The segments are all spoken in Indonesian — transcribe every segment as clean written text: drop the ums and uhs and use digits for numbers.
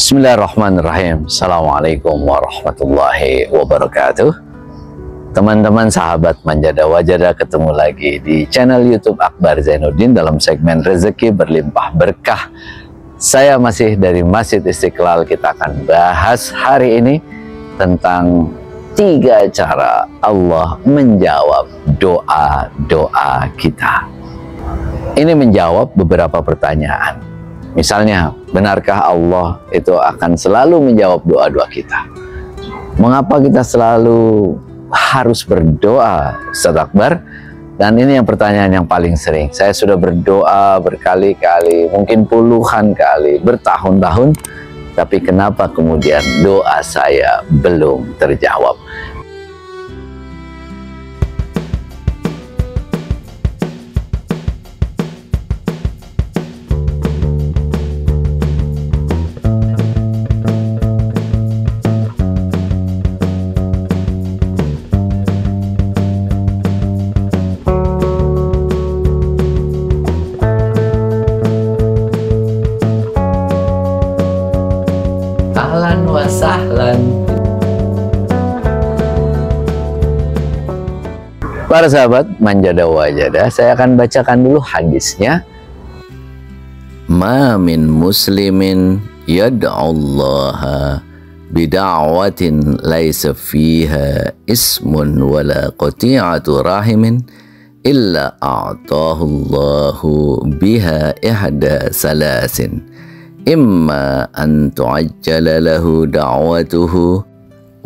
Bismillahirrahmanirrahim. Assalamualaikum warahmatullahi wabarakatuh. Teman-teman sahabat Manjada Wajada, ketemu lagi di channel YouTube Akbar Zainuddin dalam segmen Rezeki Berlimpah Berkah. Saya masih dari Masjid Istiqlal. Kita akan bahas hari ini tentang 3 cara Allah menjawab doa-doa kita. Ini menjawab beberapa pertanyaan. Misalnya, benarkah Allah itu akan selalu menjawab doa-doa kita? Mengapa kita selalu harus berdoa, Ustaz Akbar? Dan ini yang pertanyaan yang paling sering. Saya sudah berdoa berkali-kali, mungkin puluhan kali, bertahun-tahun, tapi kenapa kemudian doa saya belum terjawab? Ahlan wa sahlan. Para sahabat Manjada Wajada, saya akan bacakan dulu hadisnya. Ma min muslimin yad'allaha bida'watin laysa fiha ismun wala qati'atu rahimin illa a'tahu Allahu biha ihda salasin. Imma an tu'ajjala lahu da'watuhu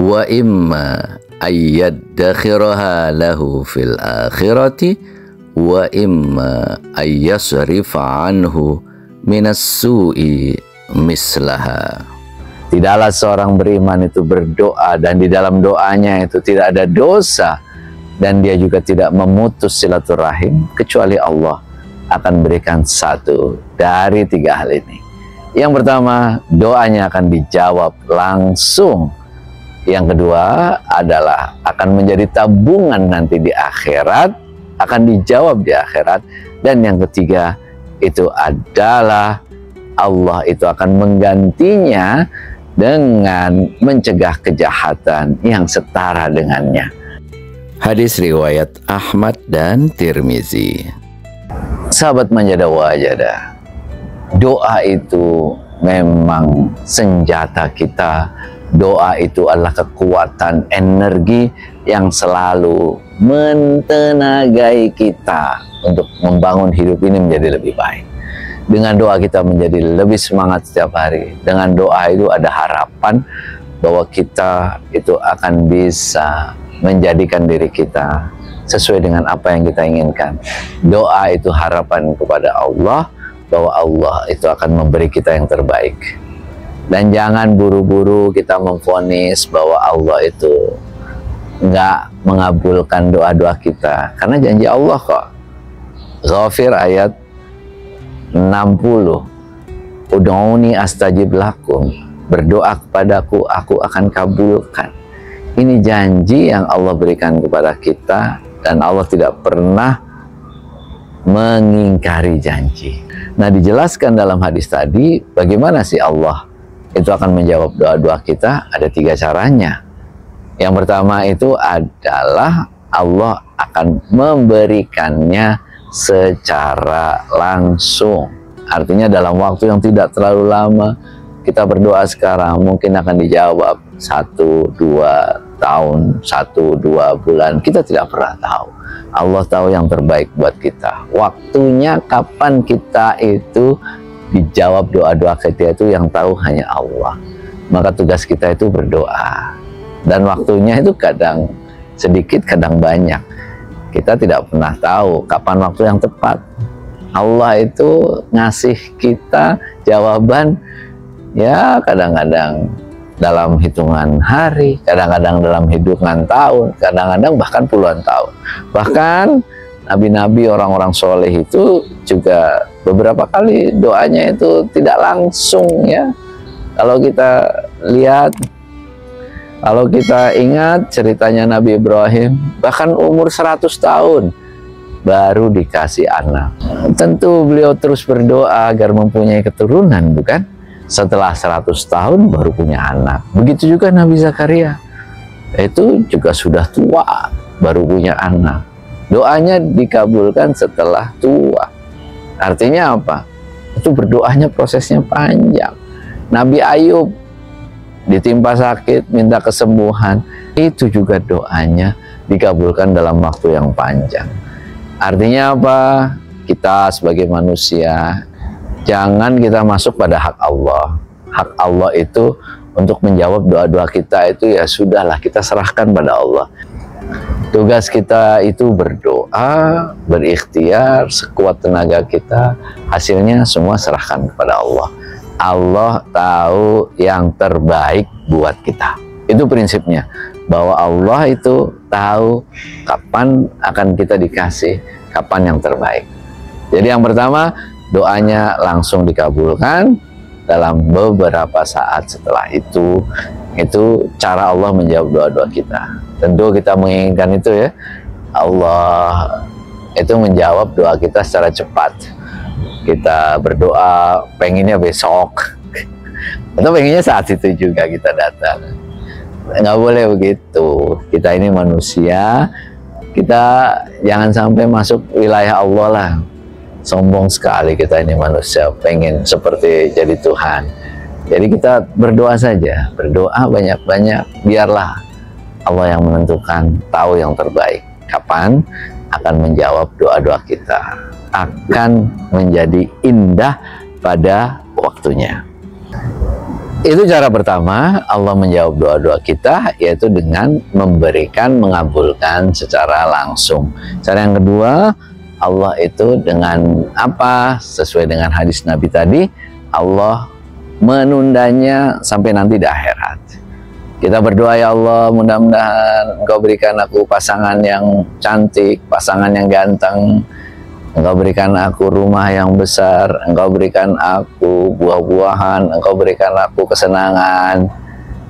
wa imma ayyaddakhiraha lahu fil akhirati wa imma ayyasrifa anhu minas su'i mislaha. Tidaklah seorang beriman itu berdoa dan di dalam doanya itu tidak ada dosa dan dia juga tidak memutus silaturahim, kecuali Allah akan berikan satu dari 3 hal ini. Yang pertama, doanya akan dijawab langsung. Yang kedua adalah akan menjadi tabungan nanti di akhirat, akan dijawab di akhirat. Dan yang ketiga itu adalah Allah itu akan menggantinya dengan mencegah kejahatan yang setara dengannya. Hadis riwayat Ahmad dan Tirmizi. Sahabat Manjada Wajada, doa itu memang senjata kita. Doa itu adalah kekuatan energi yang selalu mentenagai kita untuk membangun hidup ini menjadi lebih baik. Dengan doa kita menjadi lebih semangat setiap hari. Dengan doa itu ada harapan bahwa kita itu akan bisa menjadikan diri kita sesuai dengan apa yang kita inginkan. Doa itu harapan kepada Allah bahwa Allah itu akan memberi kita yang terbaik. Dan jangan buru-buru kita memvonis bahwa Allah itu enggak mengabulkan doa-doa kita, karena janji Allah kok. Ghafir ayat 60. Ud'uni astajib lakum. Berdoa kepadaku, aku akan kabulkan. Ini janji yang Allah berikan kepada kita dan Allah tidak pernah mengingkari janji. Nah, dijelaskan dalam hadis tadi bagaimana sih Allah itu akan menjawab doa-doa kita. Ada 3 caranya. Yang pertama itu adalah Allah akan memberikannya secara langsung. Artinya dalam waktu yang tidak terlalu lama. Kita berdoa sekarang mungkin akan dijawab 1-2 tahun, 1-2 bulan. Kita tidak pernah tahu. Allah tahu yang terbaik buat kita. Waktunya kapan kita itu dijawab doa-doa kita itu yang tahu hanya Allah. Maka tugas kita itu berdoa. Dan waktunya itu kadang sedikit, kadang banyak. Kita tidak pernah tahu kapan waktu yang tepat. Allah itu ngasih kita jawaban ya kadang-kadang dalam hitungan hari, kadang-kadang dalam hitungan tahun, kadang-kadang bahkan puluhan tahun. Bahkan nabi-nabi, orang-orang soleh itu juga beberapa kali doanya itu tidak langsung ya. Kalau kita lihat, kalau kita ingat ceritanya Nabi Ibrahim, bahkan umur 100 tahun baru dikasih anak. Tentu beliau terus berdoa agar mempunyai keturunan, bukan? setelah 100 tahun baru punya anak. Begitu juga Nabi Zakaria, itu juga sudah tua baru punya anak. Doanya dikabulkan setelah tua. Artinya apa? Itu berdoanya prosesnya panjang. Nabi Ayub ditimpa sakit, minta kesembuhan, itu juga doanya dikabulkan dalam waktu yang panjang. Artinya apa? Kita sebagai manusia, jangan kita masuk pada hak Allah. Hak Allah itu untuk menjawab doa-doa kita itu ya sudahlah, kita serahkan pada Allah. Tugas kita itu berdoa, berikhtiar sekuat tenaga kita, hasilnya semua serahkan kepada Allah. Allah tahu yang terbaik buat kita. Itu prinsipnya, bahwa Allah itu tahu kapan akan kita dikasih, kapan yang terbaik. Jadi yang pertama, doanya langsung dikabulkan dalam beberapa saat setelah itu cara Allah menjawab doa-doa kita. Tentu kita menginginkan itu ya, Allah itu menjawab doa kita secara cepat. Kita berdoa pengennya besok atau pengennya saat itu juga kita datang. Nggak boleh begitu. Kita ini manusia, kita jangan sampai masuk wilayah Allah lah. Sombong sekali kita ini manusia, pengen seperti jadi Tuhan. Jadi kita berdoa saja, berdoa banyak-banyak, biarlah Allah yang menentukan, tahu yang terbaik. Kapan akan menjawab doa-doa kita, akan menjadi indah pada waktunya. Itu cara pertama Allah menjawab doa-doa kita, yaitu dengan memberikan, mengabulkan secara langsung. Cara yang kedua, Allah itu dengan apa? Sesuai dengan hadis Nabi tadi, Allah menundanya sampai nanti di akhirat. Kita berdoa, ya Allah, mudah-mudahan Engkau berikan aku pasangan yang cantik, pasangan yang ganteng, Engkau berikan aku rumah yang besar, Engkau berikan aku buah-buahan, Engkau berikan aku kesenangan.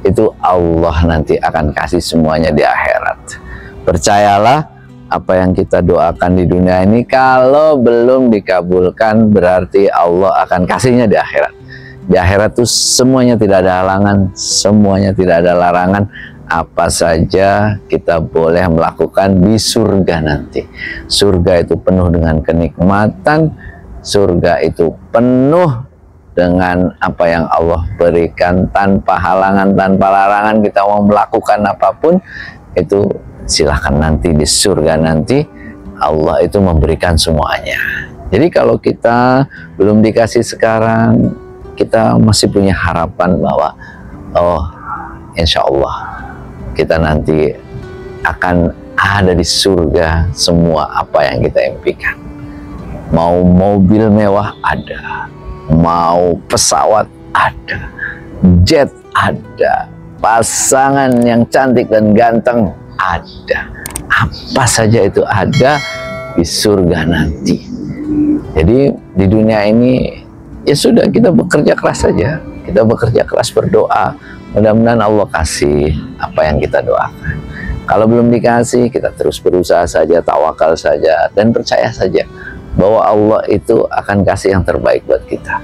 Itu Allah nanti akan kasih semuanya di akhirat. Percayalah, apa yang kita doakan di dunia ini kalau belum dikabulkan berarti Allah akan kasihnya di akhirat. Di akhirat itu semuanya tidak ada halangan, semuanya tidak ada larangan. Apa saja kita boleh melakukan di surga nanti. Surga itu penuh dengan kenikmatan, surga itu penuh dengan apa yang Allah berikan tanpa halangan, tanpa larangan. Kita mau melakukan apapun itu silahkan nanti di surga nanti Allah itu memberikan semuanya. Jadi kalau kita belum dikasih sekarang, kita masih punya harapan bahwa oh insya Allah kita nanti akan ada di surga semua apa yang kita impikan. Mau mobil mewah ada, mau pesawat ada, jet ada, pasangan yang cantik dan ganteng ada, apa saja itu ada di surga nanti. Jadi di dunia ini ya sudah, kita bekerja keras saja, kita bekerja keras berdoa, mudah-mudahan Allah kasih apa yang kita doakan. Kalau belum dikasih, kita terus berusaha saja, tawakal saja, dan percaya saja bahwa Allah itu akan kasih yang terbaik buat kita.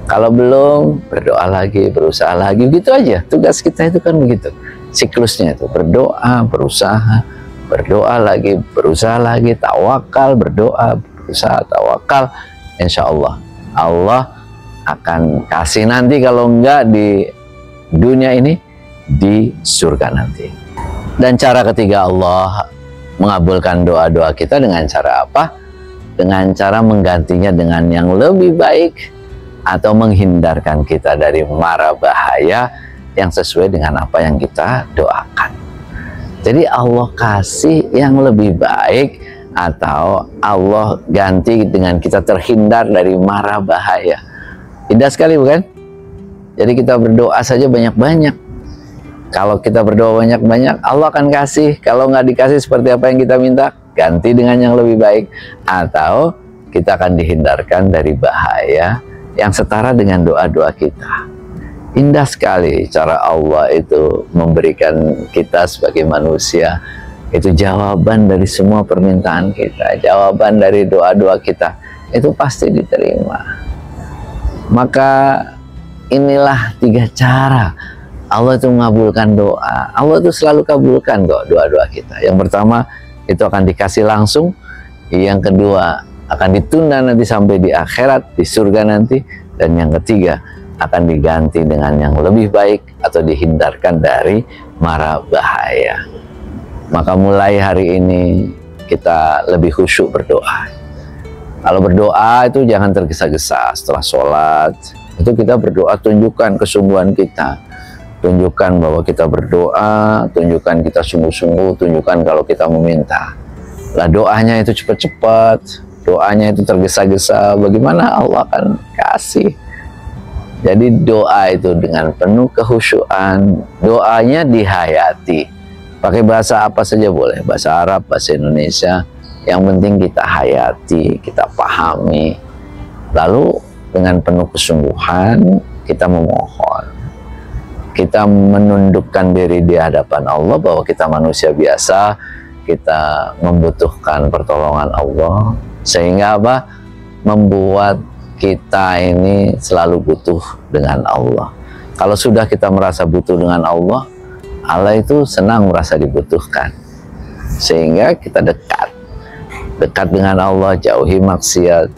Kalau belum, berdoa lagi, berusaha lagi, gitu aja. Tugas kita itu kan begitu. Siklusnya itu berdoa, berusaha, berdoa lagi, berusaha lagi, tawakal, berdoa, berusaha, tawakal. Insya Allah, Allah akan kasih nanti, kalau enggak di dunia ini, di surga nanti. Dan cara ketiga Allah mengabulkan doa-doa kita dengan cara apa? Dengan cara menggantinya dengan yang lebih baik atau menghindarkan kita dari mara bahaya yang sesuai dengan apa yang kita doakan. Jadi Allah kasih yang lebih baik atau Allah ganti dengan kita terhindar dari mara bahaya. Indah sekali bukan? Jadi kita berdoa saja banyak-banyak. Kalau kita berdoa banyak-banyak, Allah akan kasih. Kalau nggak dikasih seperti apa yang kita minta, ganti dengan yang lebih baik. Atau kita akan dihindarkan dari bahaya yang setara dengan doa-doa kita. Indah sekali cara Allah itu memberikan kita sebagai manusia itu jawaban dari semua permintaan kita, jawaban dari doa-doa kita itu pasti diterima. Maka inilah 3 cara Allah itu mengabulkan doa. Allah itu selalu kabulkan kok doa-doa kita. Yang pertama itu akan dikasih langsung, yang kedua akan ditunda nanti sampai di akhirat, di surga nanti, dan yang ketiga akan diganti dengan yang lebih baik atau dihindarkan dari mara bahaya. Maka mulai hari ini kita lebih khusyuk berdoa. Kalau berdoa itu jangan tergesa-gesa. Setelah sholat itu kita berdoa, tunjukkan kesungguhan kita, tunjukkan bahwa kita berdoa, tunjukkan kita sungguh-sungguh, tunjukkan kalau kita meminta. Lah doanya itu cepat-cepat, doanya itu tergesa-gesa, bagaimana Allah akan kasih? Jadi doa itu dengan penuh kehusyuan, doanya dihayati. Pakai bahasa apa saja boleh, bahasa Arab, bahasa Indonesia, yang penting kita hayati, kita pahami. Lalu dengan penuh kesungguhan kita memohon. Kita menundukkan diri di hadapan Allah bahwa kita manusia biasa, kita membutuhkan pertolongan Allah. Sehingga apa? Membuat kita ini selalu butuh dengan Allah. Kalau sudah kita merasa butuh dengan Allah, Allah itu senang merasa dibutuhkan. Sehingga kita dekat dengan Allah, jauhi maksiat.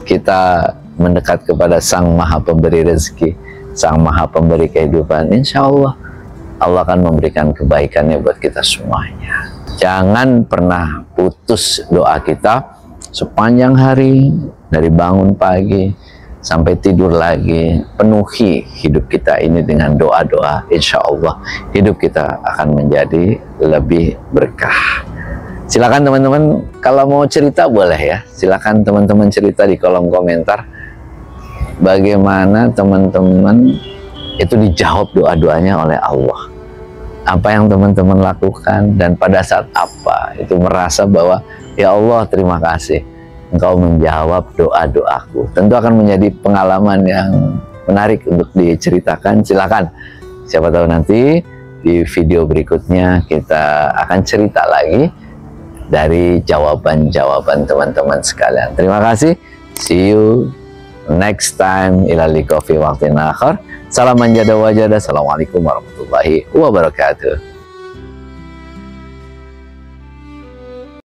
Kita mendekat kepada Sang Maha Pemberi rezeki, Sang Maha Pemberi kehidupan. Insya Allah Allah akan memberikan kebaikannya buat kita semuanya. Jangan pernah putus doa kita sepanjang hari, dari bangun pagi sampai tidur lagi. Penuhi hidup kita ini dengan doa-doa. Insya Allah hidup kita akan menjadi lebih berkah. Silakan teman-teman, kalau mau cerita boleh ya, silakan teman-teman cerita di kolom komentar bagaimana teman-teman itu dijawab doa-doanya oleh Allah, apa yang teman-teman lakukan, dan pada saat apa itu merasa bahwa ya Allah terima kasih Engkau menjawab doa-doaku. Tentu akan menjadi pengalaman yang menarik untuk diceritakan. Silakan, siapa tahu nanti di video berikutnya kita akan cerita lagi dari jawaban-jawaban teman-teman sekalian. Terima kasih. See you next time. Ila liqa fi waqtin akhar. Salam manjada wajada. Assalamualaikum warahmatullahi wabarakatuh.